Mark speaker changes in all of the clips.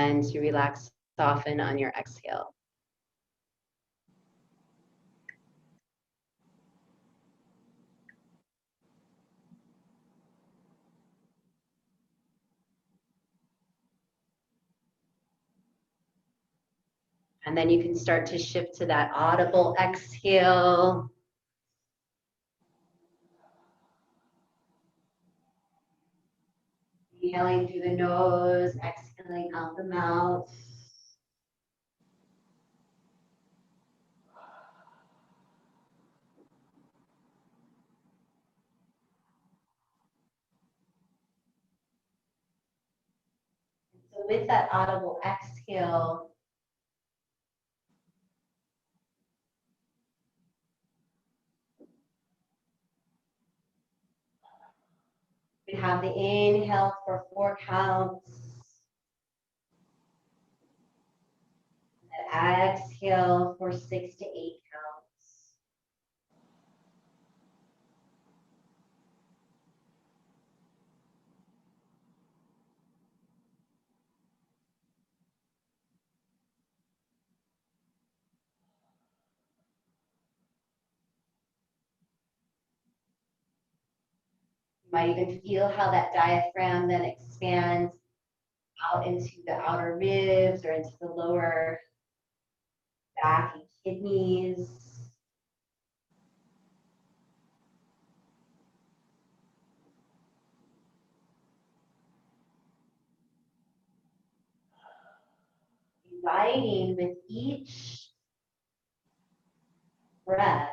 Speaker 1: and to relax, soften on your exhale. And then you can start to shift to that audible exhale. Inhaling through the nose, exhaling out the mouth. So with that audible exhale, we have the inhale for 4 counts. And exhale for 6 to 8 counts. You might even feel how that diaphragm then expands out into the outer ribs or into the lower back and kidneys. Inviting with each breath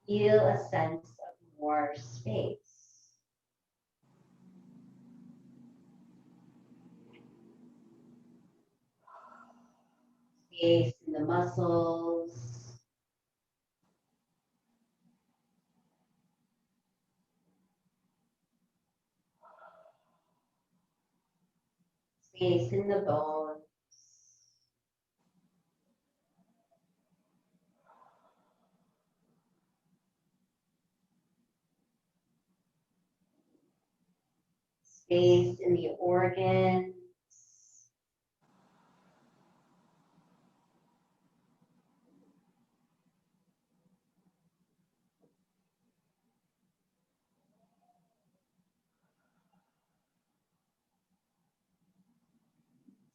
Speaker 1: feel a sense of more space. Space in the muscles. Space in the bones. Space in the organs.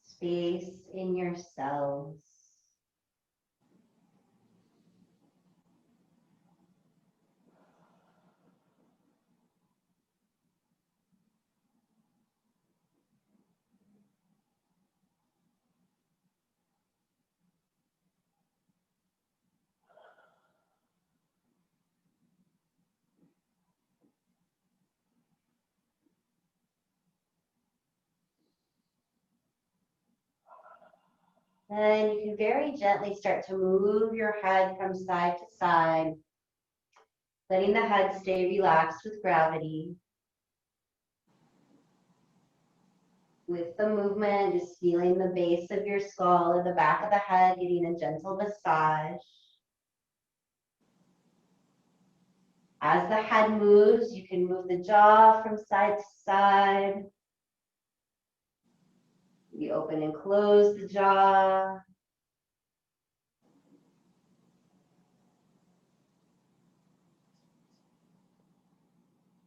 Speaker 1: Space in your cells. Then you can very gently start to move your head from side to side, letting the head stay relaxed with gravity. With the movement, just feeling the base of your skull or the back of the head, getting a gentle massage. As the head moves, you can move the jaw from side to side. You open and close the jaw.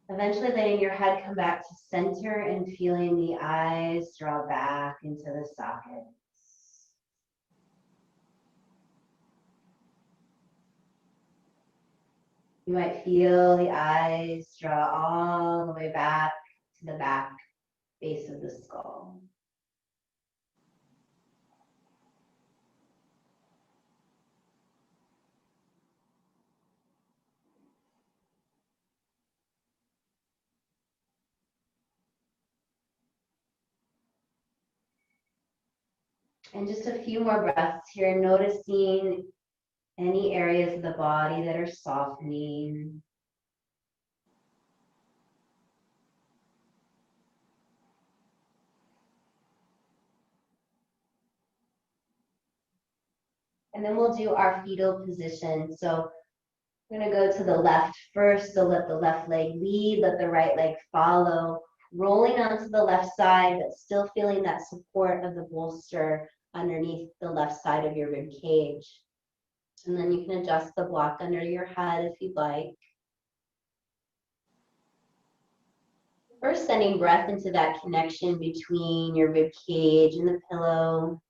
Speaker 1: Eventually letting your head come back to center and feeling the eyes draw back into the sockets. You might feel the eyes draw all the way back to the back base of the skull. And just a few more breaths here, noticing any areas of the body that are softening. And then we'll do our fetal position. So We're gonna go to the left first, so let the left leg lead, let the right leg follow, rolling onto the left side, but still feeling that support of the bolster underneath the left side of your rib cage. And then you can adjust the block under your head if you'd like. First, sending breath into that connection between your rib cage and the pillow.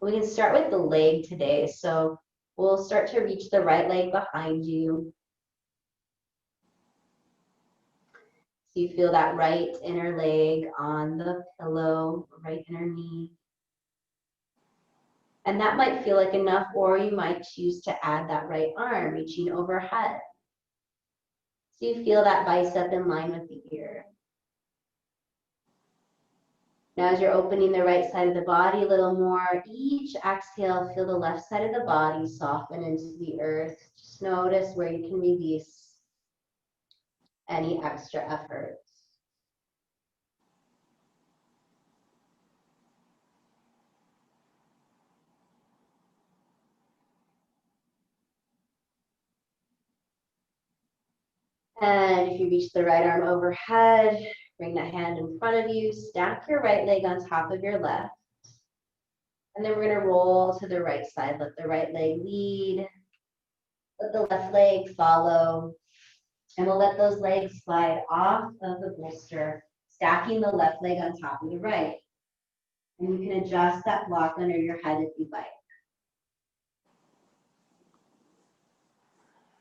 Speaker 1: We can start with the leg today. So we'll start to reach the right leg behind you. So you feel that right inner leg on the pillow, right inner knee. And that might feel like enough, or you might choose to add that right arm reaching overhead. So you feel that bicep in line with the ear. Now as you're opening the right side of the body a little more, each exhale, feel the left side of the body soften into the earth. Just notice where you can release any extra effort. And if you reach the right arm overhead, bring that hand in front of you, stack your right leg on top of your left. And then we're gonna roll to the right side. Let the right leg lead, let the left leg follow. And we'll let those legs slide off of the bolster, stacking the left leg on top of the right. And you can adjust that block under your head if you'd like.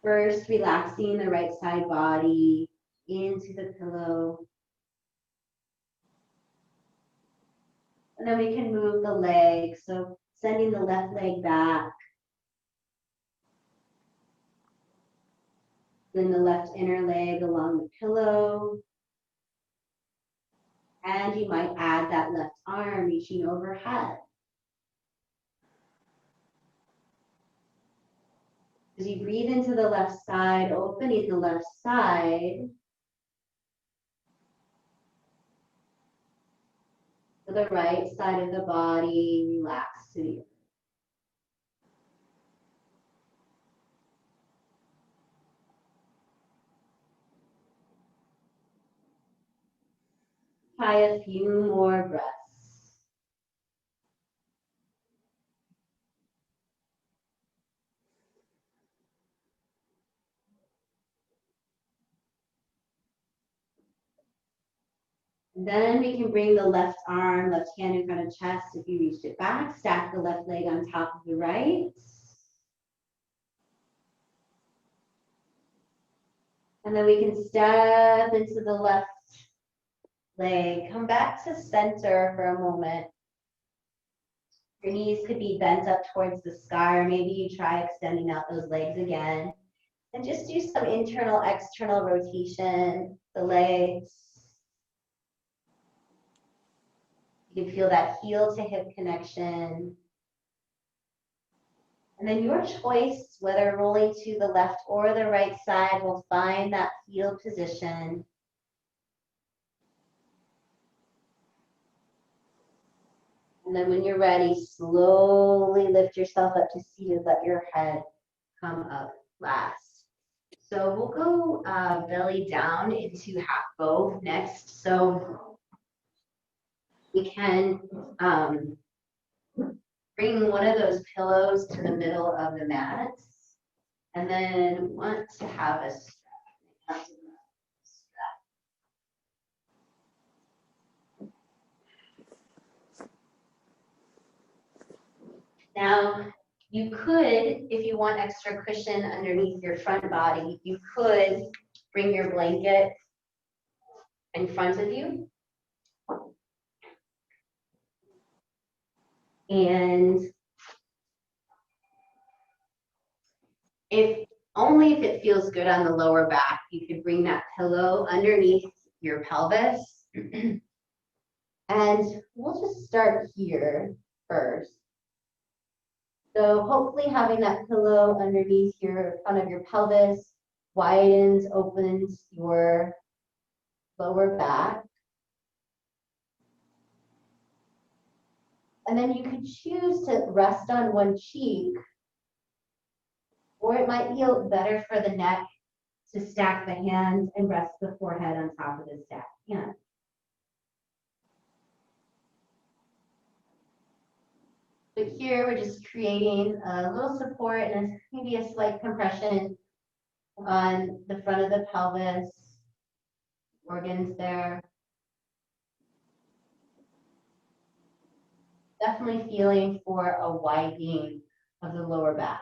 Speaker 1: First, relaxing the right side body into the pillow. And then we can move the leg. So sending the left leg back. Then the left inner leg along the pillow. And you might add that left arm reaching overhead. As you breathe into the left side, opening the left side. To the right side of the body, relax to the earth. Try a few more breaths. Then we can bring the left arm, left hand in front of chest if you reached it back. Stack the left leg on top of the right. And then we can step into the left leg. Come back to center for a moment. Your knees could be bent up towards the sky, or maybe you try extending out those legs again. And just do some internal, external rotation, the legs. You can feel that heel to hip connection. And then your choice, whether rolling to the left or the right side, will find that heel position. And then when you're ready, slowly lift yourself up to seated. Let your head come up last. So we'll go belly down into half bow next. So we can bring one of those pillows to the middle of the mat. And then want to have a strap. Now, you could, if you want extra cushion underneath your front body, you could bring your blanket in front of you. And only if it feels good on the lower back, you could bring that pillow underneath your pelvis. And we'll just start here first. So hopefully having that pillow underneath your front of your pelvis widens, opens your lower back. And then you could choose to rest on one cheek, or it might feel better for the neck to stack the hands and rest the forehead on top of the stacked hands. But here we're just creating a little support and maybe a slight compression on the front of the pelvis, organs there. Definitely feeling for a widening of the lower back.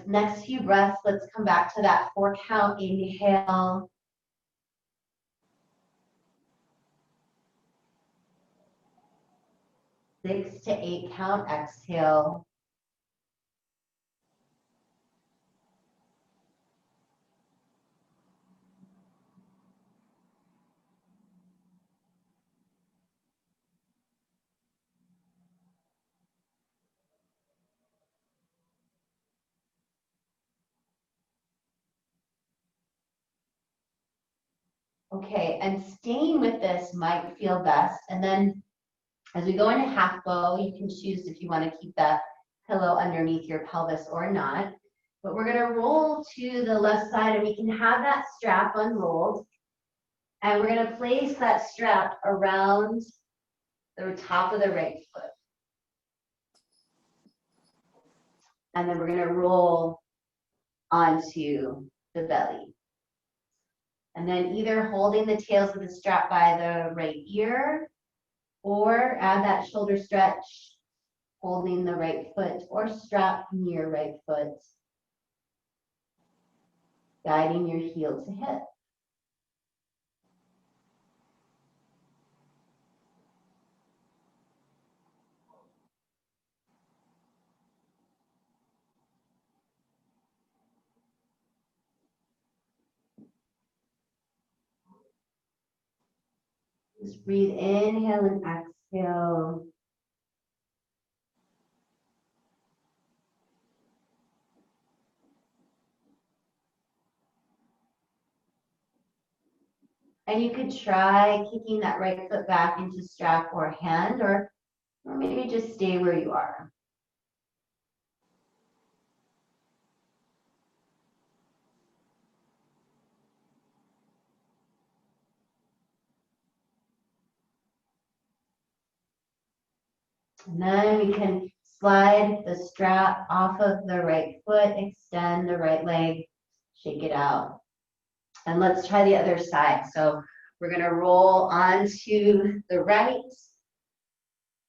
Speaker 1: Next few breaths, let's come back to that 4 count. Inhale. 6 to 8 count. Exhale. Okay, and staying with this might feel best. And then as we go into half bow, you can choose if you want to keep that pillow underneath your pelvis or not. But we're going to roll to the left side, and we can have that strap unrolled. And we're going to place that strap around the top of the right foot. And then we're going to roll onto the belly. And then either holding the tails of the strap by the right ear, or add that shoulder stretch, holding the right foot or strap near right foot, guiding your heel to hip. Just breathe, inhale and exhale. And you could try kicking that right foot back into strap or hand, or maybe just stay where you are. And then we can slide the strap off of the right foot, extend the right leg, shake it out. And let's try the other side. So we're going to roll onto the right.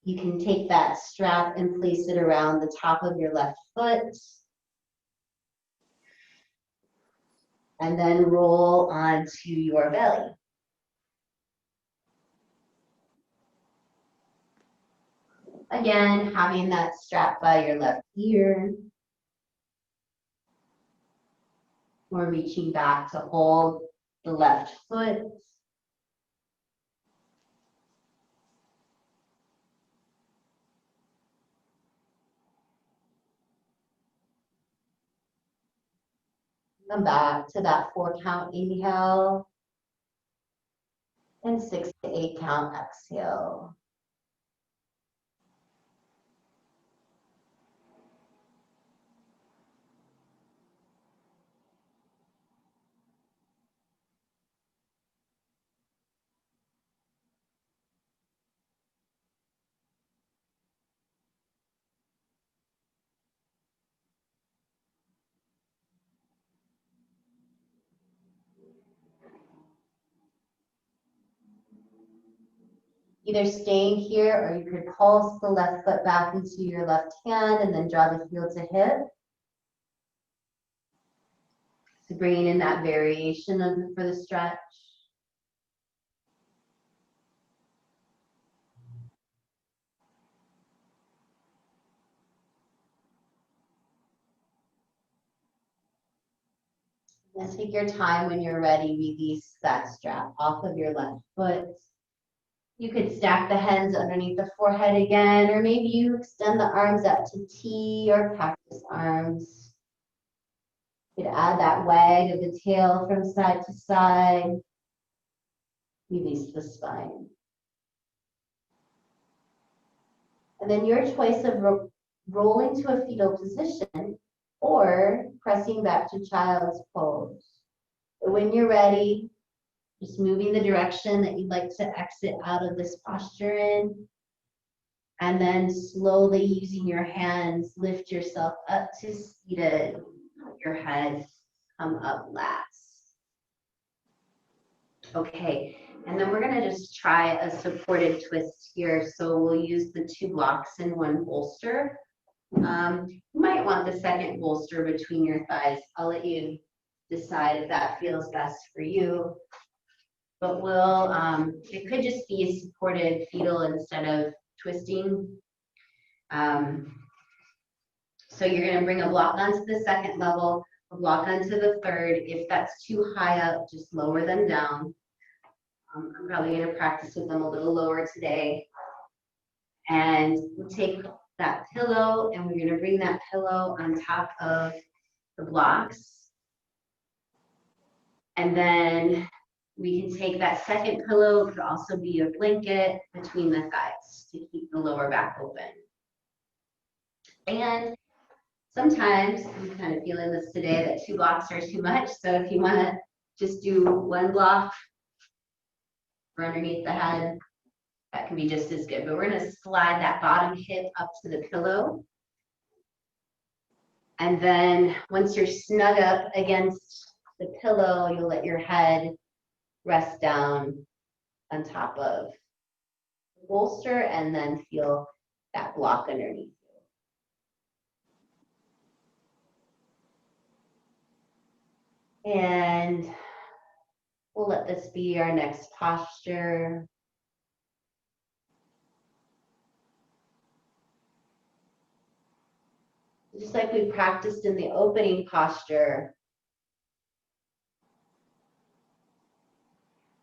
Speaker 1: You can take that strap and place it around the top of your left foot. And then roll onto your belly. Again, having that strap by your left ear. Or reaching back to hold the left foot. Come back to that 4 count inhale. And 6 to 8 count exhale. Either staying here, or you could pulse the left foot back into your left hand and then draw the heel to hip. So bringing in that variation for the stretch. And take your time. When you're ready, release that strap off of your left foot. You could stack the hands underneath the forehead again, or maybe you extend the arms out to T or cactus arms. You could add that wag of the tail from side to side. Release the spine. And then your choice of rolling to a fetal position or pressing back to child's pose. But when you're ready, just moving the direction that you'd like to exit out of this posture in. And then slowly using your hands, lift yourself up to seated. Let your head come up last. Okay, and then we're gonna just try a supported twist here. So we'll use the 2 blocks in 1 bolster. You might want the second bolster between your thighs. I'll let you decide if that feels best for you. But we'll, it could just be a supported fetal instead of twisting. So you're going to bring a block onto the second level, a block onto the third. If that's too high up, just lower them down. I'm probably going to practice with them a little lower today. And we'll take that pillow and we're going to bring that pillow on top of the blocks. And then we can take that second pillow, it could also be a blanket between the thighs to keep the lower back open. And sometimes, I'm kind of feeling this today, that 2 blocks are too much. So if you want to just do 1 block for underneath the head, that can be just as good. But we're going to slide that bottom hip up to the pillow. And then once you're snug up against the pillow, you'll let your head rest down on top of the bolster and then feel that block underneath you. And we'll let this be our next posture. Just like we practiced in the opening posture,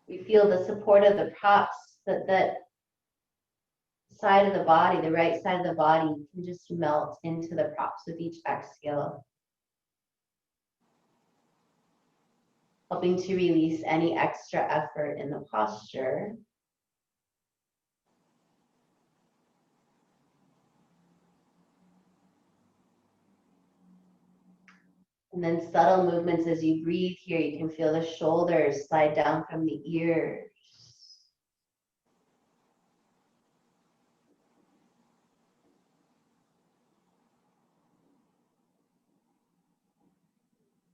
Speaker 1: we feel the support of the props, that side of the body, the right side of the body can just melt into the props with each exhale, helping to release any extra effort in the posture. And then subtle movements as you breathe here. You can feel the shoulders slide down from the ears.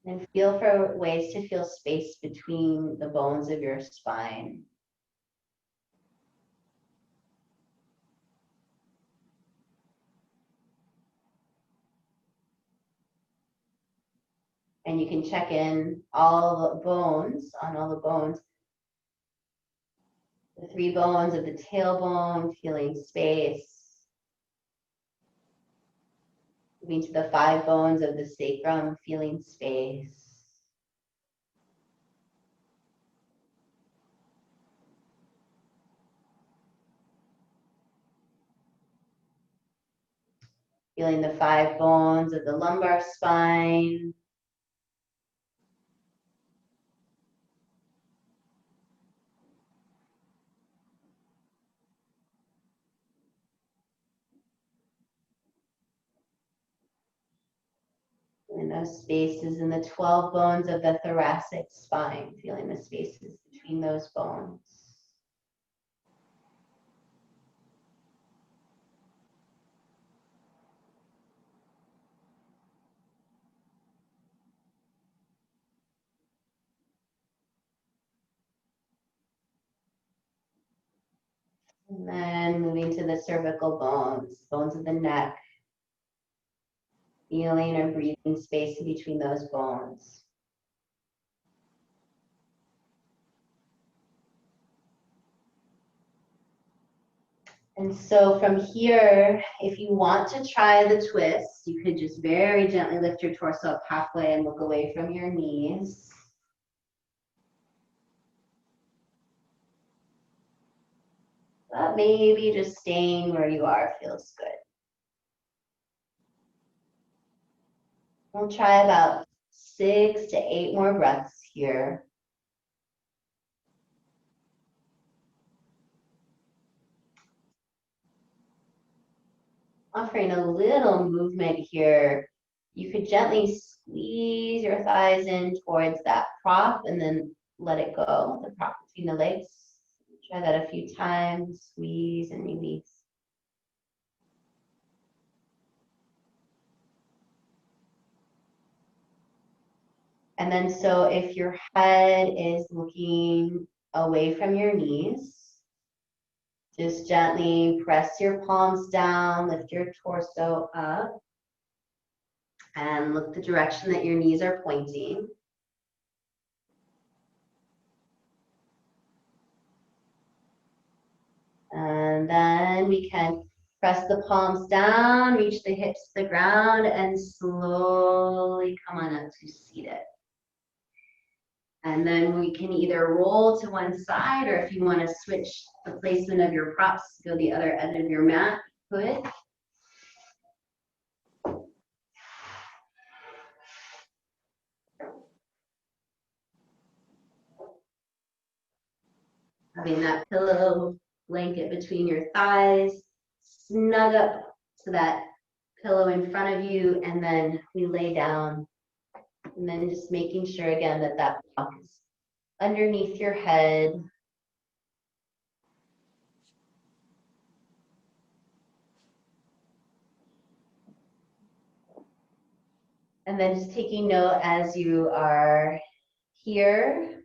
Speaker 1: And feel for ways to feel space between the bones of your spine. And you can check in all the bones, on all the bones. The 3 bones of the tailbone, feeling space. Moving to the 5 bones of the sacrum, feeling space. Feeling the 5 bones of the lumbar spine. And those spaces in the 12 bones of the thoracic spine, feeling the spaces between those bones. And then moving to the cervical bones, bones of the neck, feeling or breathing space in between those bones. And so from here, if you want to try the twist, you could just very gently lift your torso up halfway and look away from your knees. But maybe just staying where you are feels good. We'll try about 6 to 8 more breaths here. Offering a little movement here. You could gently squeeze your thighs in towards that prop and then let it go, the prop between the legs. Try that a few times, squeeze and release. And then so if your head is looking away from your knees, just gently press your palms down, lift your torso up, and look the direction that your knees are pointing. And then we can press the palms down, reach the hips to the ground, and slowly come on up to seated. And then we can either roll to one side, or if you want to switch the placement of your props, go the other end of your mat, good. Having that pillow blanket between your thighs, snug up to that pillow in front of you, and then we lay down. And then just making sure again that that block is underneath your head. And then just taking note as you are here,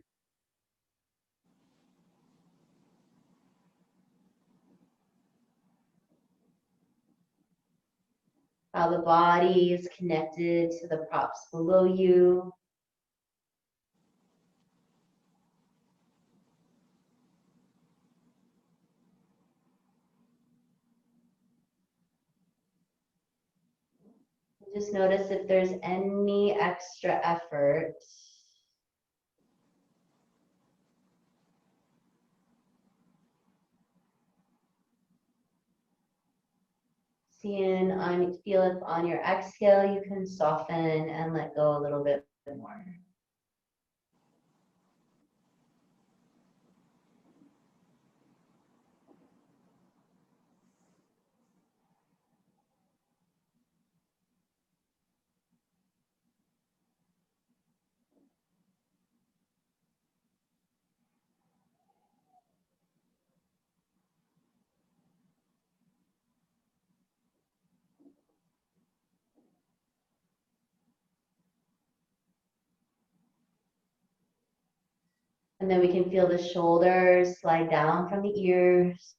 Speaker 1: how the body is connected to the props below you. Just notice if there's any extra effort. Feel if on your exhale you can soften and let go a little bit more. And then we can feel the shoulders slide down from the ears.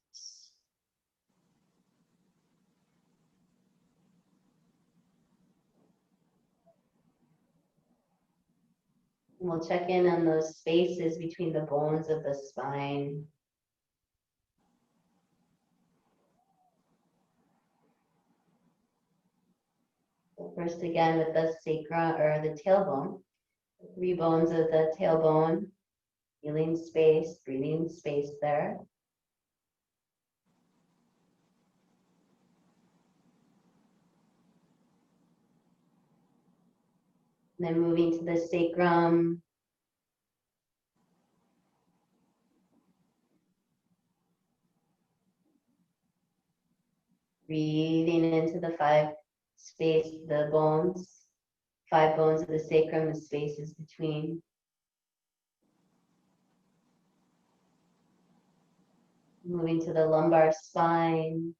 Speaker 1: And we'll check in on those spaces between the bones of the spine. So first again with the sacrum or the tailbone, the 3 bones of the tailbone, feeling space, breathing space there. And then moving to the sacrum. Breathing into the 5 space, the bones, 5 bones of the sacrum, the spaces between. Moving to the lumbar spine.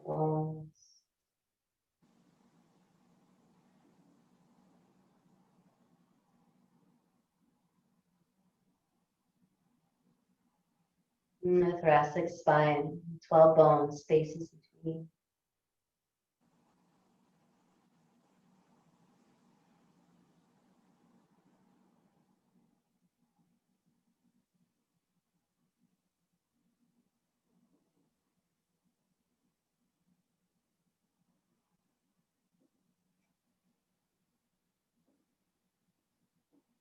Speaker 1: Bones. And the thoracic spine, 12 bones, spaces between.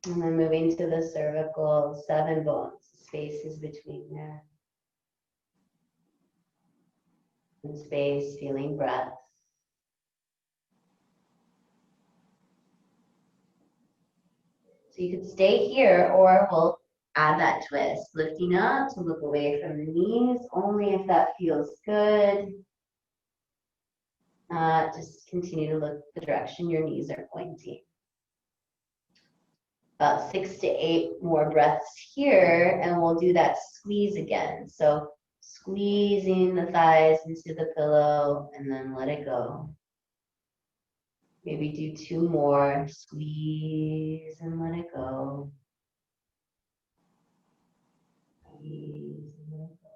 Speaker 1: And then moving to the cervical, 7 bones, spaces between there. And space, feeling breath. So you could stay here, or we'll add that twist, lifting up to look away from the knees, only if that feels good. Just continue to look the direction your knees are pointing. About 6 to 8 more breaths here, and we'll do that squeeze again. So squeezing the thighs into the pillow, and then let it go. Maybe do 2 more, squeeze and let it go. Squeeze and let it go.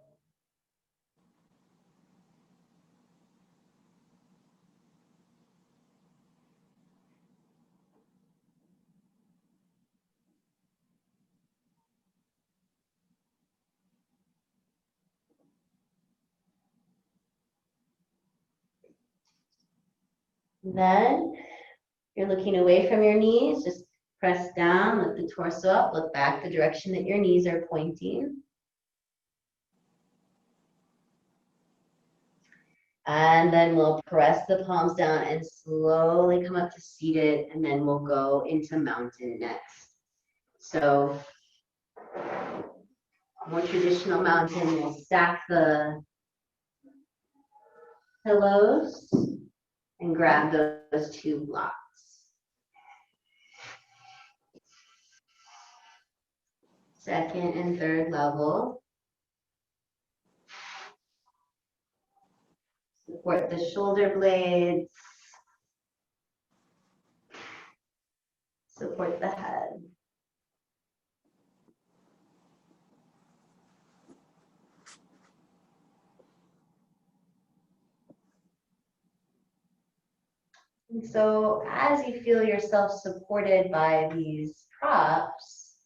Speaker 1: Then you're looking away from your knees, just press down, lift the torso up, look back the direction that your knees are pointing. And then we'll press the palms down and slowly come up to seated, and then we'll go into mountain next. So more traditional mountain, we'll stack the pillows and grab those 2 blocks. Second and third level. Support the shoulder blades. Support the head. And so as you feel yourself supported by these props,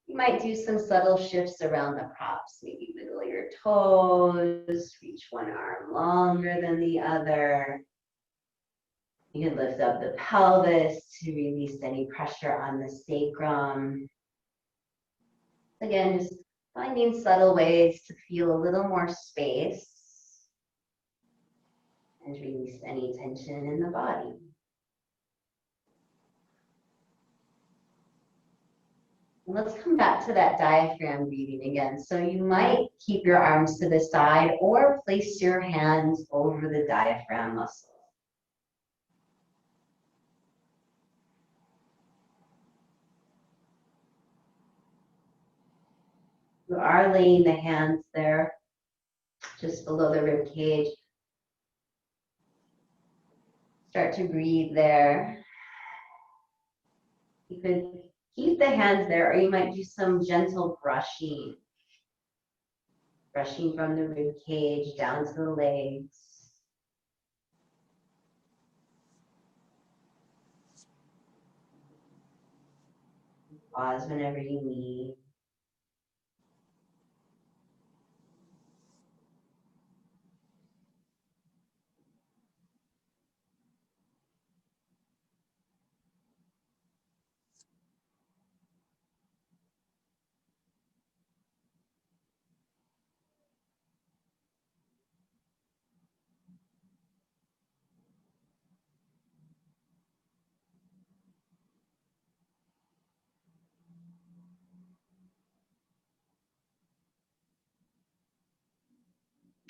Speaker 1: you might do some subtle shifts around the props. Maybe wiggle your toes, reach one arm longer than the other. You can lift up the pelvis to release any pressure on the sacrum. Again, just finding subtle ways to feel a little more space and release any tension in the body. And let's come back to that diaphragm breathing again. So you might keep your arms to the side or place your hands over the diaphragm muscle. You are laying the hands there, just below the rib cage. Start to breathe there. You could keep the hands there, or you might do some gentle brushing. Brushing from the rib cage down to the legs. Pause whenever you need.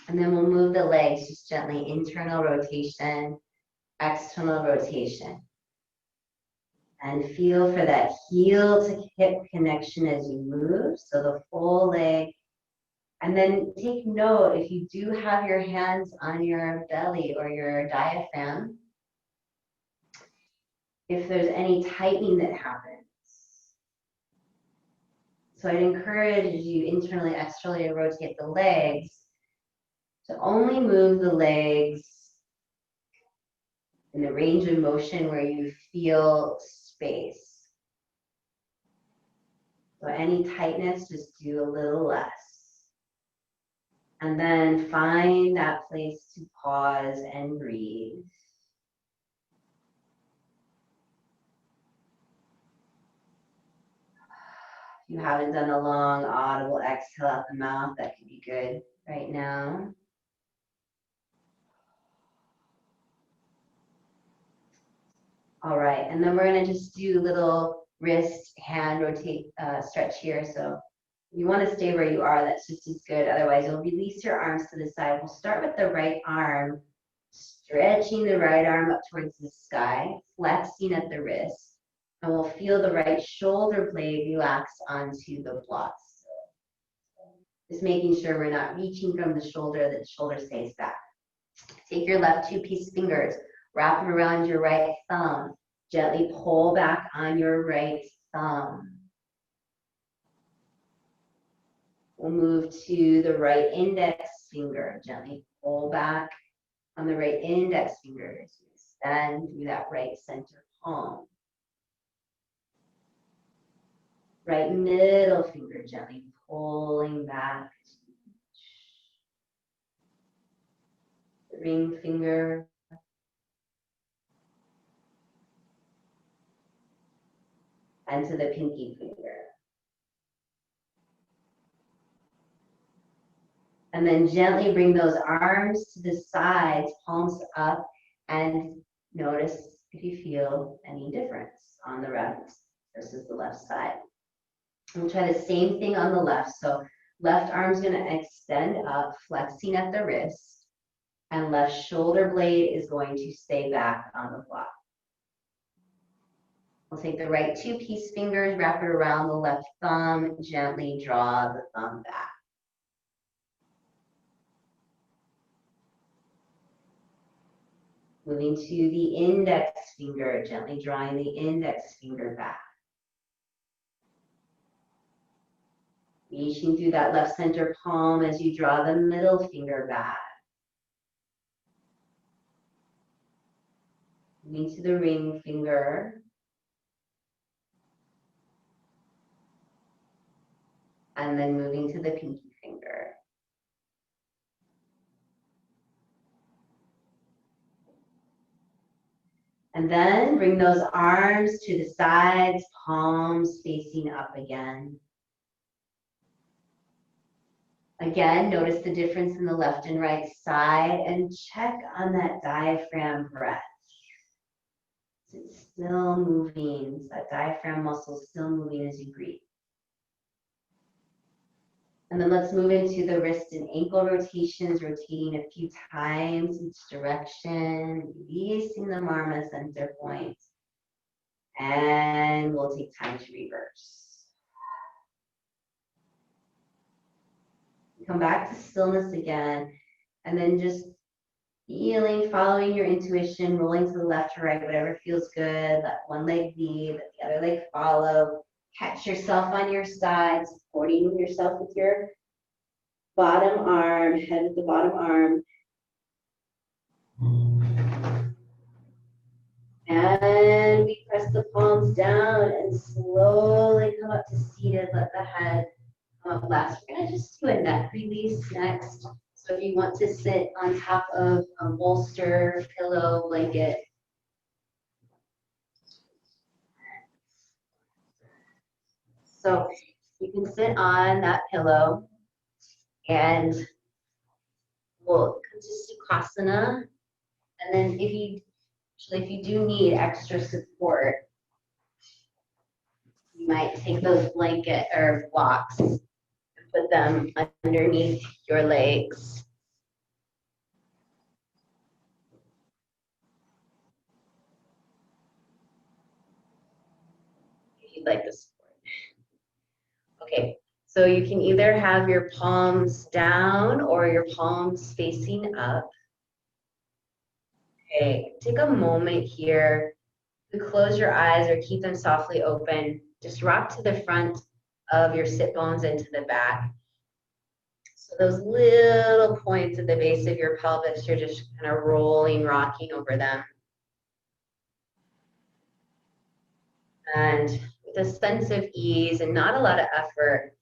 Speaker 1: And then we'll move the legs just gently, internal rotation, external rotation. And feel for that heel to hip connection as you move, so the full leg. And then take note, if you do have your hands on your belly or your diaphragm, if there's any tightening that happens. So I'd encourage you internally, externally to rotate the legs, to only move the legs in the range of motion where you feel space. So any tightness, just do a little less. And then find that place to pause and breathe. If you haven't done a long audible exhale out the mouth, that could be good right now. All right, and then we're gonna just do a little wrist, hand rotate, stretch here. So if you wanna stay where you are, that's just as good. Otherwise, you'll release your arms to the side. We'll start with the right arm, stretching the right arm up towards the sky, flexing at the wrist, and we'll feel the right shoulder blade relax onto the blocks. Just making sure we're not reaching from the shoulder, that the shoulder stays back. Take your left two-piece fingers, wrap them around your right thumb. Gently pull back on your right thumb. We'll move to the right index finger. Gently pull back on the right index finger. Extend through that right center palm. Right middle finger, gently pulling back. The ring finger. And to the pinky finger. And then gently bring those arms to the sides, palms up, and notice if you feel any difference on the right versus the left side. We'll try the same thing on the left. So left arm's gonna extend up, flexing at the wrist, and left shoulder blade is going to stay back on the block. We'll take the right two-piece fingers, wrap it around the left thumb, gently draw the thumb back. Moving to the index finger, gently drawing the index finger back. Reaching through that left center palm as you draw the middle finger back. Moving to the ring finger. And then moving to the pinky finger. And then bring those arms to the sides, palms facing up again. Again, notice the difference in the left and right side and check on that diaphragm breath. Is it still moving? Is that diaphragm muscle still moving as you breathe? And then let's move into the wrist and ankle rotations, rotating a few times each direction, releasing the marma center point. And we'll take time to reverse. Come back to stillness again, and then just feeling, following your intuition, rolling to the left or right, whatever feels good. Let one leg lead, let the other leg follow. Catch yourself on your side, supporting yourself with your bottom arm, head with the bottom arm. And we press the palms down and slowly come up to seated. Let the head come up last. We're gonna just do a neck release next. So if you want to sit on top of a bolster, pillow, blanket, so you can sit on that pillow and we'll come to Sukhasana. And then if you do need extra support, you might take those blanket or blocks and put them underneath your legs. If you'd like the support. Okay, so you can either have your palms down or your palms facing up. Okay, take a moment here to close your eyes or keep them softly open. Just rock to the front of your sit bones and to the back. So those little points at the base of your pelvis, you're just kind of rolling, rocking over them. And with a sense of ease and not a lot of effort,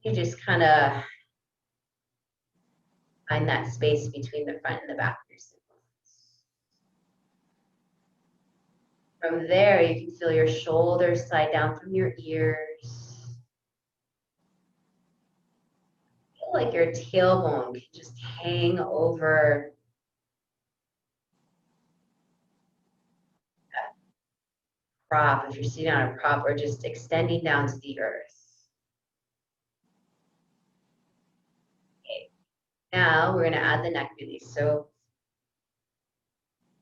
Speaker 1: you just kind of find that space between the front and the back of your sit bones. From there, you can feel your shoulders slide down from your ears. like your tailbone can just hang over that prop, if you're sitting on a prop, or just extending down to the earth. Okay, now we're going to add the neck release. So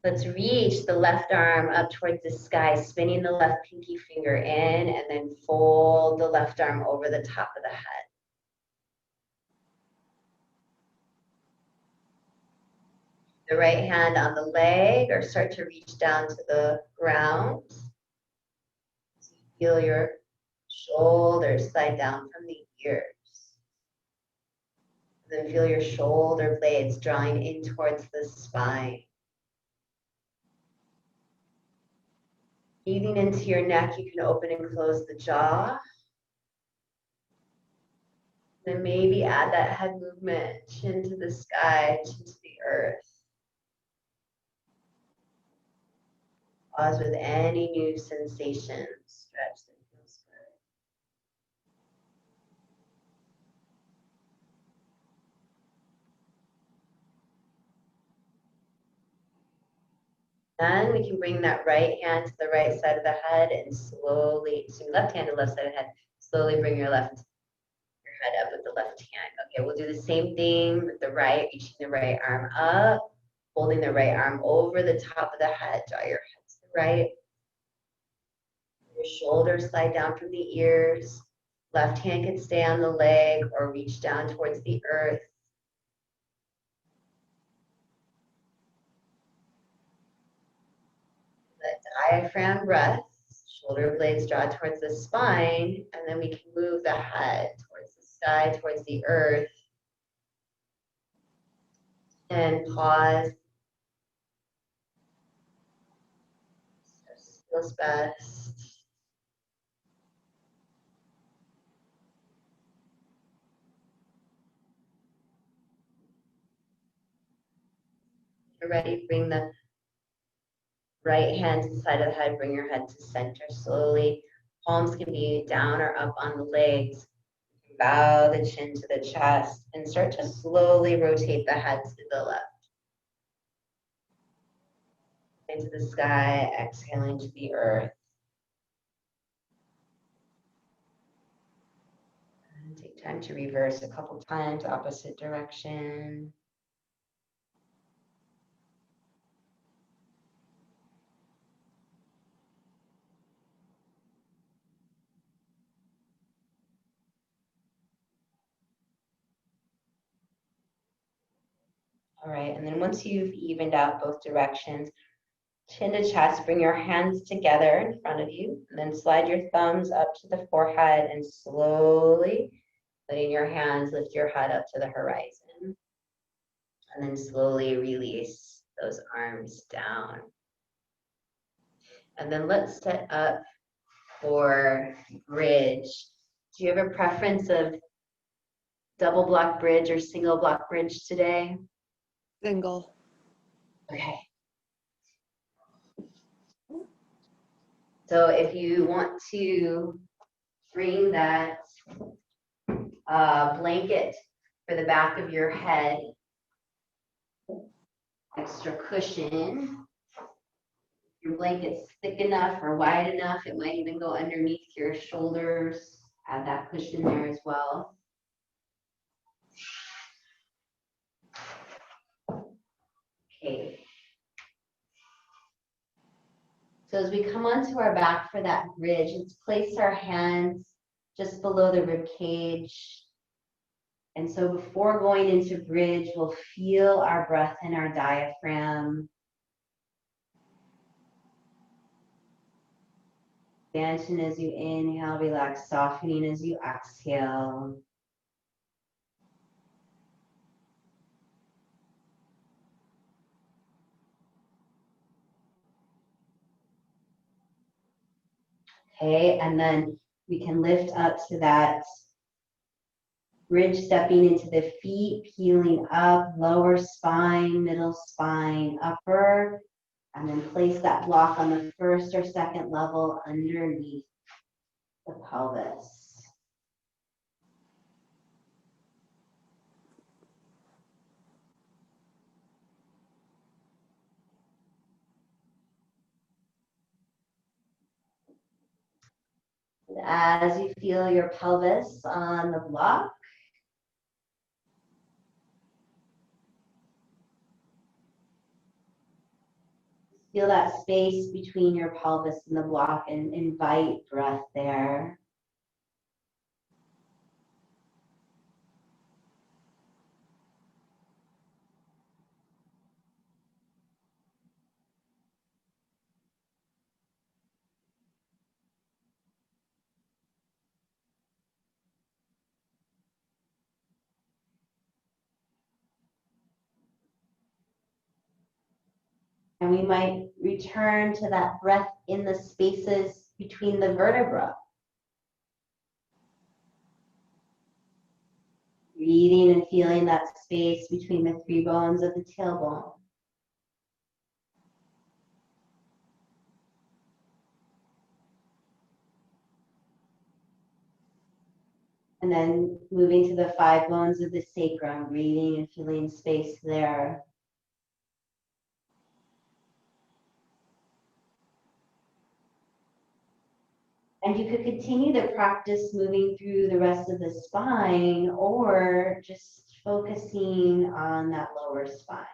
Speaker 1: let's reach the left arm up towards the sky, spinning the left pinky finger in, and then fold the left arm over the top of the head. The right hand on the leg, or start to reach down to the ground. So you feel your shoulders slide down from the ears. Then feel your shoulder blades drawing in towards the spine. Breathing into your neck, you can open and close the jaw. Then maybe add that head movement, chin to the sky, chin to the earth. Pause with any new sensation, stretch that feels good. Then we can bring that right hand to the right side of the head and slowly, left hand to left side of the head, slowly bring your head up with the left hand. Okay, we'll do the same thing with the right, reaching the right arm up, holding the right arm over the top of the head, draw your head to the right. Your shoulders slide down from the ears. Left hand can stay on the leg or reach down towards the earth. The diaphragm breath, shoulder blades draw towards the spine, and then we can move the head towards the sky, towards the earth. And pause. Feels best. You're ready, bring the right hand to the side of the head, bring your head to center slowly. Palms can be down or up on the legs. Bow the chin to the chest and start to slowly rotate the head to the left. Into the sky, exhaling to the earth. And take time to reverse a couple times, opposite direction. All right, and then once you've evened out both directions, chin to chest, bring your hands together in front of you, and then slide your thumbs up to the forehead and slowly letting your hands lift your head up to the horizon. And then slowly release those arms down. And then let's set up for bridge. Do you have a preference of double block bridge or single block bridge today?
Speaker 2: Single.
Speaker 1: Okay. So if you want to bring that blanket for the back of your head, extra cushion. If your blanket's thick enough or wide enough, it might even go underneath your shoulders. Add that cushion there as well. Okay. So as we come onto our back for that bridge, let's place our hands just below the rib cage. And so before going into bridge, we'll feel our breath in our diaphragm. Expansion as you inhale, relax, softening as you exhale. Okay, and then we can lift up to that bridge, stepping into the feet, peeling up, lower spine, middle spine, upper, and then place that block on the first or second level underneath the pelvis. As you feel your pelvis on the block, feel that space between your pelvis and the block and invite breath there. And we might return to that breath in the spaces between the vertebrae. Breathing and feeling that space between the three bones of the tailbone. And then moving to the five bones of the sacrum, breathing and feeling space there. And you could continue the practice moving through the rest of the spine or just focusing on that lower spine.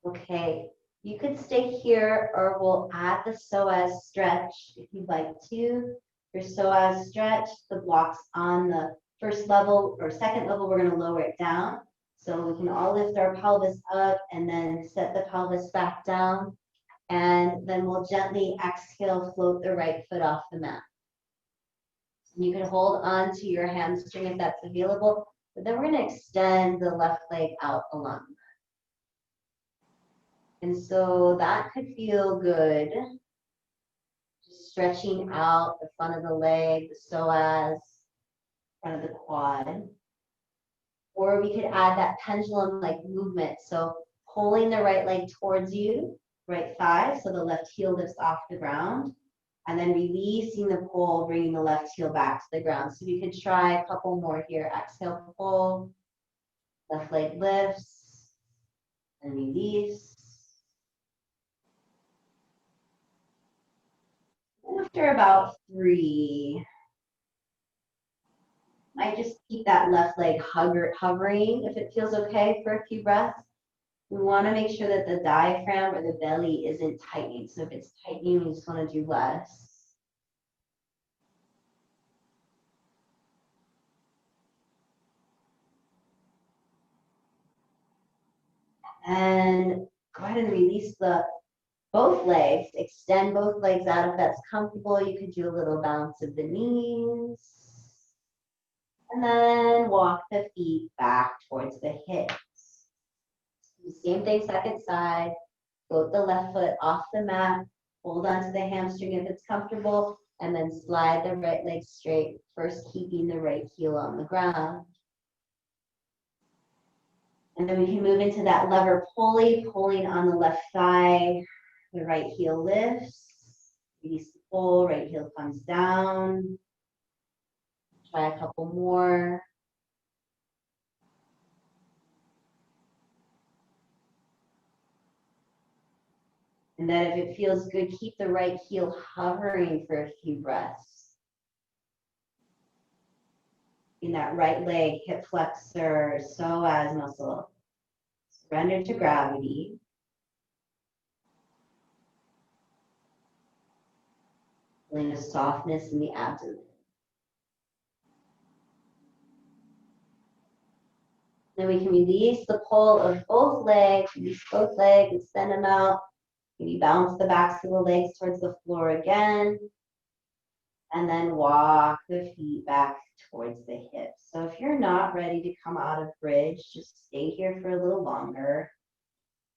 Speaker 1: Okay, you could stay here or we'll add the psoas stretch if you'd like to. Your psoas stretch, the blocks on the first level or second level, we're going to lower it down. So we can all lift our pelvis up and then set the pelvis back down. And then we'll gently exhale, float the right foot off the mat. You can hold on to your hamstring if that's available, but then we're going to extend the left leg out along. And so that could feel good. Just stretching out the front of the leg, the psoas, front of the quad. Or we could add that pendulum-like movement. So pulling the right leg towards you, right thigh, so the left heel lifts off the ground. And then releasing the pull, bringing the left heel back to the ground. So we could try a couple more here. Exhale, pull, left leg lifts, and release. After about 3, might just keep that left leg hovering if it feels okay for a few breaths. We want to make sure that the diaphragm or the belly isn't tightening. So if it's tightening, we just want to do less. And go ahead and release both legs. Extend both legs out if that's comfortable. You could do a little bounce of the knees. And then walk the feet back towards the hips. Same thing, second side. Float the left foot off the mat. Hold on to the hamstring if it's comfortable. And then slide the right leg straight. First, keeping the right heel on the ground. And then we can move into that lever pulley, pulling on the left thigh. The right heel lifts. Release the pull, right heel comes down. Try a couple more. And then if it feels good, keep the right heel hovering for a few breaths. In that right leg, hip flexor, psoas muscle. Surrender to gravity. Feeling a softness in the abdomen. Then we can release the pull of both legs, release both legs, extend them out. Maybe bounce the backs of the legs towards the floor again. And then walk the feet back towards the hips. So if you're not ready to come out of bridge, just stay here for a little longer.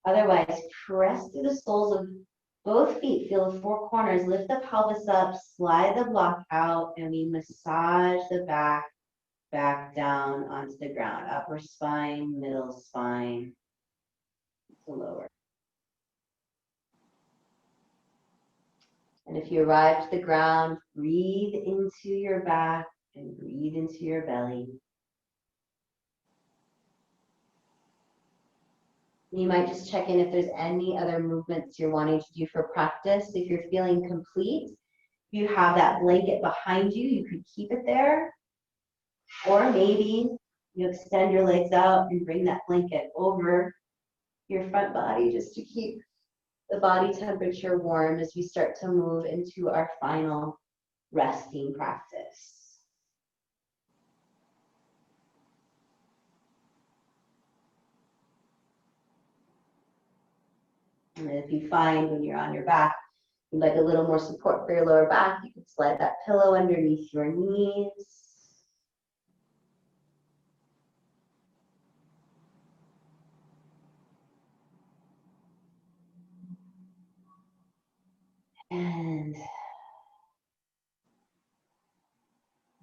Speaker 1: Otherwise, press through the soles of both feet. Feel the four corners. Lift the pelvis up, slide the block out, and we massage the back down onto the ground. Upper spine, middle spine, to lower. And if you arrive to the ground, breathe into your back and breathe into your belly. You might just check in if there's any other movements you're wanting to do for practice. If you're feeling complete, you have that blanket behind you, you could keep it there. Or maybe you extend your legs out and bring that blanket over your front body just to keep the body temperature warm as we start to move into our final resting practice. And if you find when you're on your back, you'd like a little more support for your lower back, you can slide that pillow underneath your knees. And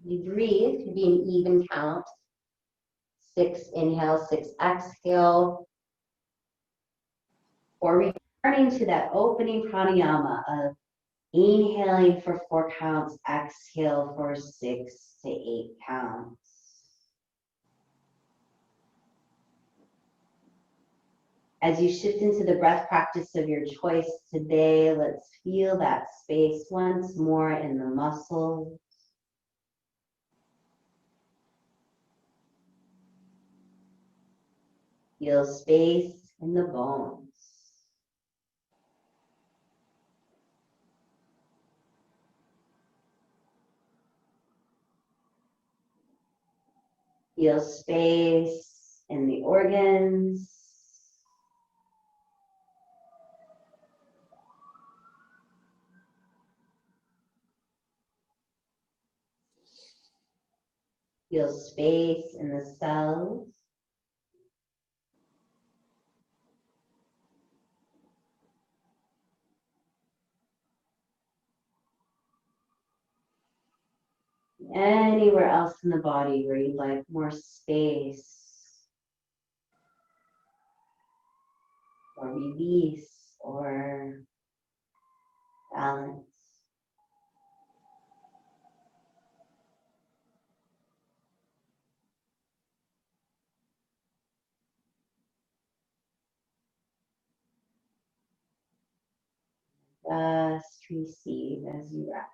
Speaker 1: you breathe, could be an even count. 6 inhale, 6 exhale. Or returning to that opening pranayama of inhaling for 4 counts, exhale for 6 to 8 counts. As you shift into the breath practice of your choice today, let's feel that space once more in the muscles. Feel space in the bones. Feel space in the organs. Feel space in the cells. Anywhere else in the body where you'd like more space or release or balance. Just receive as you rest.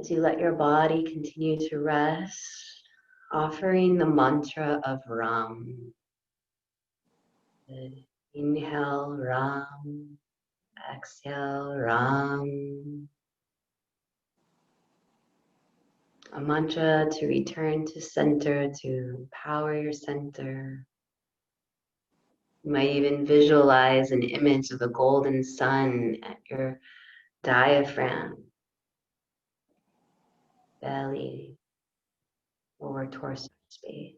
Speaker 1: As you let your body continue to rest, offering the mantra of Ram. Good.
Speaker 2: Inhale, Ram. Exhale, Ram. A mantra to return to center, to power your center. You might even visualize an image of the golden sun at your diaphragm, belly, lower torso space.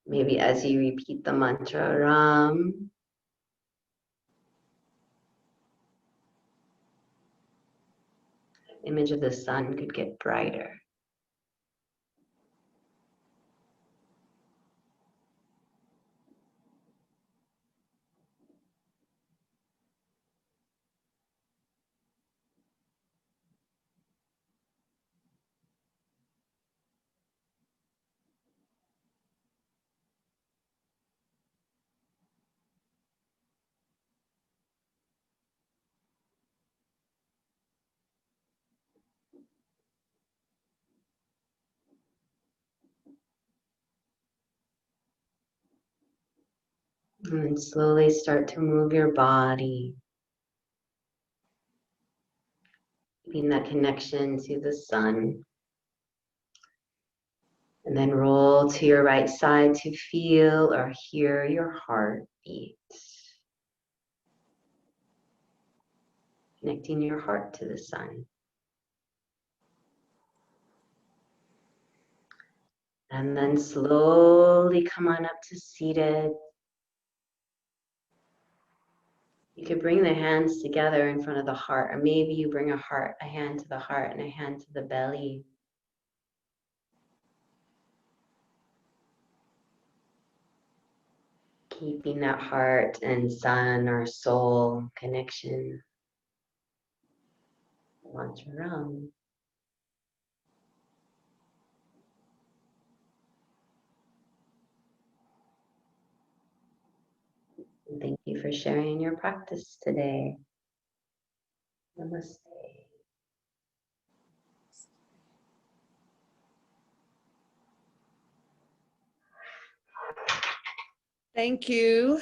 Speaker 2: Maybe as you repeat the mantra, Ram, the image of the sun could get brighter. And then slowly start to move your body, keeping that connection to the sun. And then roll to your right side to feel or hear your heartbeat. Connecting your heart to the sun. And then slowly come on up to seated. You could bring the hands together in front of the heart, or maybe you bring a hand to the heart and a hand to the belly. Keeping that heart and sun or soul connection. Mantra Ram. And thank you for sharing your practice today. Namaste.
Speaker 3: Thank you.